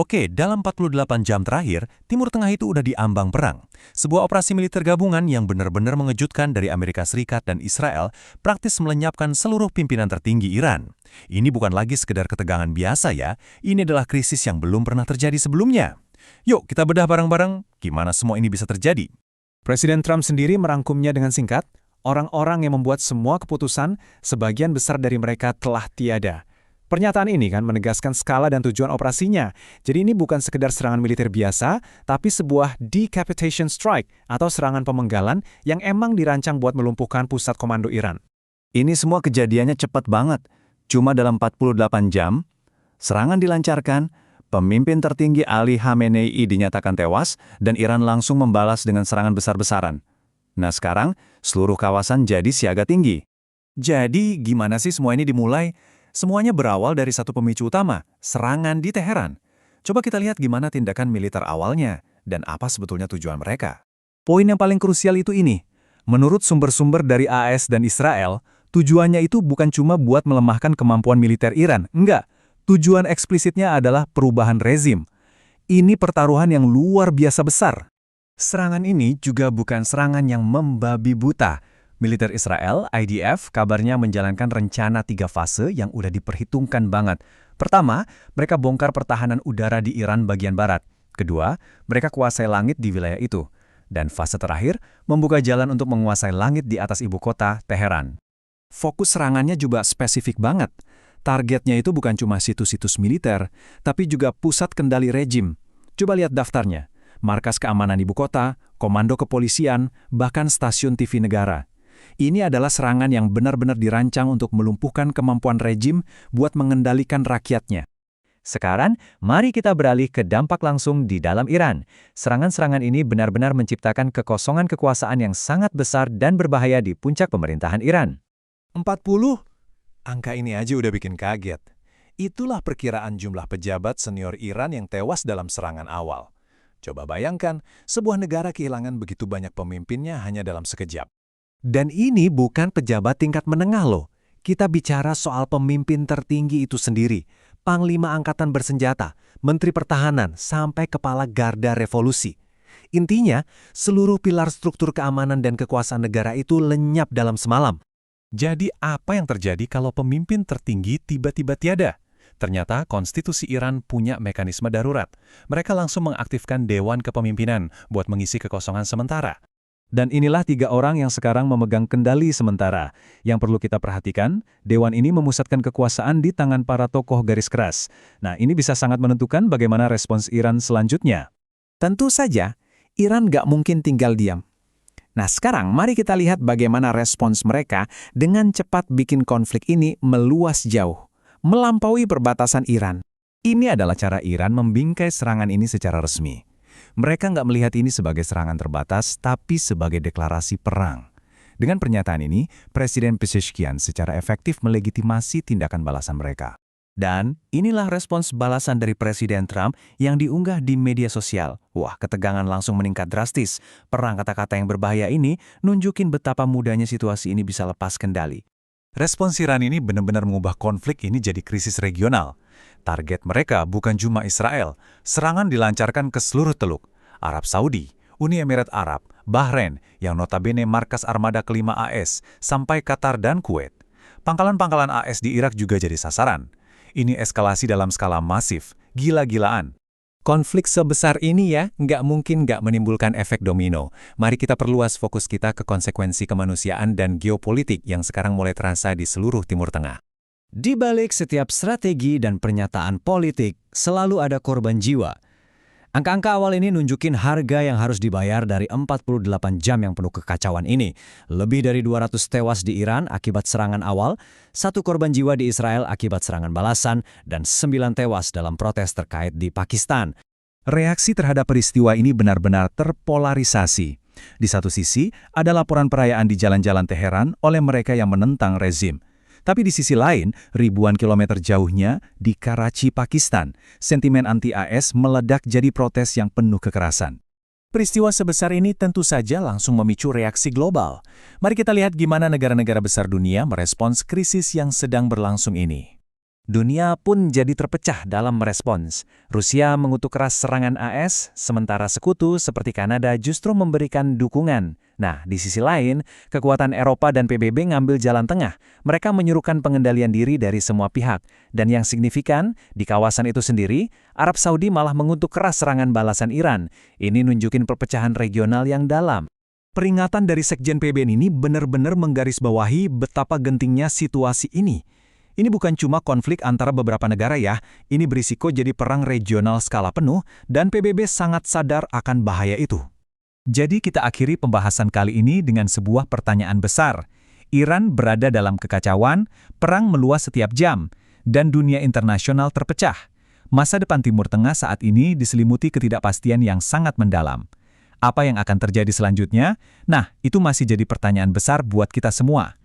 Oke, dalam 48 jam terakhir, Timur Tengah itu udah diambang perang. Sebuah operasi militer gabungan yang benar-benar mengejutkan dari Amerika Serikat dan Israel praktis melenyapkan seluruh pimpinan tertinggi Iran. Ini bukan lagi sekedar ketegangan biasa ya, ini adalah krisis yang belum pernah terjadi sebelumnya. Yuk, kita bedah bareng-bareng gimana semua ini bisa terjadi. Presiden Trump sendiri merangkumnya dengan singkat, orang-orang yang membuat semua keputusan, sebagian besar dari mereka telah tiada. Pernyataan ini kan menegaskan skala dan tujuan operasinya. Jadi ini bukan sekedar serangan militer biasa, tapi sebuah decapitation strike atau serangan pemenggalan yang emang dirancang buat melumpuhkan pusat komando Iran. Ini semua kejadiannya cepat banget. Cuma dalam 48 jam, serangan dilancarkan, pemimpin tertinggi Ali Khamenei dinyatakan tewas, dan Iran langsung membalas dengan serangan besar-besaran. Nah sekarang, seluruh kawasan jadi siaga tinggi. Jadi, gimana sih semua ini dimulai? Semuanya berawal dari satu pemicu utama, serangan di Teheran. Coba kita lihat gimana tindakan militer awalnya, dan apa sebetulnya tujuan mereka. Poin yang paling krusial itu ini. Menurut sumber-sumber dari AS dan Israel, tujuannya itu bukan cuma buat melemahkan kemampuan militer Iran. Enggak, tujuan eksplisitnya adalah perubahan rezim. Ini pertaruhan yang luar biasa besar. Serangan ini juga bukan serangan yang membabi buta. Militer Israel, IDF, kabarnya menjalankan rencana 3 fase yang udah diperhitungkan banget. Pertama, mereka bongkar pertahanan udara di Iran bagian barat. Kedua, mereka kuasai langit di wilayah itu. Dan fase terakhir, membuka jalan untuk menguasai langit di atas ibu kota, Teheran. Fokus serangannya juga spesifik banget. Targetnya itu bukan cuma situs-situs militer, tapi juga pusat kendali rejim. Coba lihat daftarnya. Markas keamanan ibu kota, komando kepolisian, bahkan stasiun TV negara. Ini adalah serangan yang benar-benar dirancang untuk melumpuhkan kemampuan rejim buat mengendalikan rakyatnya. Sekarang, mari kita beralih ke dampak langsung di dalam Iran. Serangan-serangan ini benar-benar menciptakan kekosongan kekuasaan yang sangat besar dan berbahaya di puncak pemerintahan Iran. 40? Angka ini aja udah bikin kaget. Itulah perkiraan jumlah pejabat senior Iran yang tewas dalam serangan awal. Coba bayangkan, sebuah negara kehilangan begitu banyak pemimpinnya hanya dalam sekejap. Dan ini bukan pejabat tingkat menengah loh. Kita bicara soal pemimpin tertinggi itu sendiri. Panglima Angkatan Bersenjata, Menteri Pertahanan, sampai Kepala Garda Revolusi. Intinya, seluruh pilar struktur keamanan dan kekuasaan negara itu lenyap dalam semalam. Jadi apa yang terjadi kalau pemimpin tertinggi tiba-tiba tiada? Ternyata konstitusi Iran punya mekanisme darurat. Mereka langsung mengaktifkan Dewan Kepemimpinan buat mengisi kekosongan sementara. Dan inilah 3 orang yang sekarang memegang kendali sementara. Yang perlu kita perhatikan, Dewan ini memusatkan kekuasaan di tangan para tokoh garis keras. Nah, ini bisa sangat menentukan bagaimana respons Iran selanjutnya. Tentu saja, Iran nggak mungkin tinggal diam. Nah, sekarang mari kita lihat bagaimana respons mereka dengan cepat bikin konflik ini meluas jauh, melampaui perbatasan Iran. Ini adalah cara Iran membingkai serangan ini secara resmi. Mereka nggak melihat ini sebagai serangan terbatas, tapi sebagai deklarasi perang. Dengan pernyataan ini, Presiden Pezeshkian secara efektif melegitimasi tindakan balasan mereka. Dan inilah respons balasan dari Presiden Trump yang diunggah di media sosial. Wah, ketegangan langsung meningkat drastis. Perang kata-kata yang berbahaya ini nunjukin betapa mudahnya situasi ini bisa lepas kendali. Respons Iran ini benar-benar mengubah konflik ini jadi krisis regional. Target mereka bukan cuma Israel, serangan dilancarkan ke seluruh teluk. Arab Saudi, Uni Emirat Arab, Bahrain, yang notabene markas armada kelima AS, sampai Qatar dan Kuwait. Pangkalan-pangkalan AS di Irak juga jadi sasaran. Ini eskalasi dalam skala masif, gila-gilaan. Konflik sebesar ini ya, nggak mungkin nggak menimbulkan efek domino. Mari kita perluas fokus kita ke konsekuensi kemanusiaan dan geopolitik yang sekarang mulai terasa di seluruh Timur Tengah. Di balik setiap strategi dan pernyataan politik, selalu ada korban jiwa. Angka-angka awal ini nunjukin harga yang harus dibayar dari 48 jam yang penuh kekacauan ini. Lebih dari 200 tewas di Iran akibat serangan awal, 1 korban jiwa di Israel akibat serangan balasan, dan 9 tewas dalam protes terkait di Pakistan. Reaksi terhadap peristiwa ini benar-benar terpolarisasi. Di satu sisi, ada laporan perayaan di jalan-jalan Teheran oleh mereka yang menentang rezim. Tapi di sisi lain, ribuan kilometer jauhnya, di Karachi, Pakistan, sentimen anti-AS meledak jadi protes yang penuh kekerasan. Peristiwa sebesar ini tentu saja langsung memicu reaksi global. Mari kita lihat gimana negara-negara besar dunia merespons krisis yang sedang berlangsung ini. Dunia pun jadi terpecah dalam merespons. Rusia mengutuk keras serangan AS, sementara sekutu seperti Kanada justru memberikan dukungan. Nah, di sisi lain, kekuatan Eropa dan PBB ngambil jalan tengah. Mereka menyuruhkan pengendalian diri dari semua pihak. Dan yang signifikan, di kawasan itu sendiri, Arab Saudi malah mengutuk keras serangan balasan Iran. Ini nunjukin perpecahan regional yang dalam. Peringatan dari Sekjen PBB ini benar-benar menggarisbawahi betapa gentingnya situasi ini. Ini bukan cuma konflik antara beberapa negara ya, ini berisiko jadi perang regional skala penuh dan PBB sangat sadar akan bahaya itu. Jadi kita akhiri pembahasan kali ini dengan sebuah pertanyaan besar. Iran berada dalam kekacauan, perang meluas setiap jam, dan dunia internasional terpecah. Masa depan Timur Tengah saat ini diselimuti ketidakpastian yang sangat mendalam. Apa yang akan terjadi selanjutnya? Nah, itu masih jadi pertanyaan besar buat kita semua.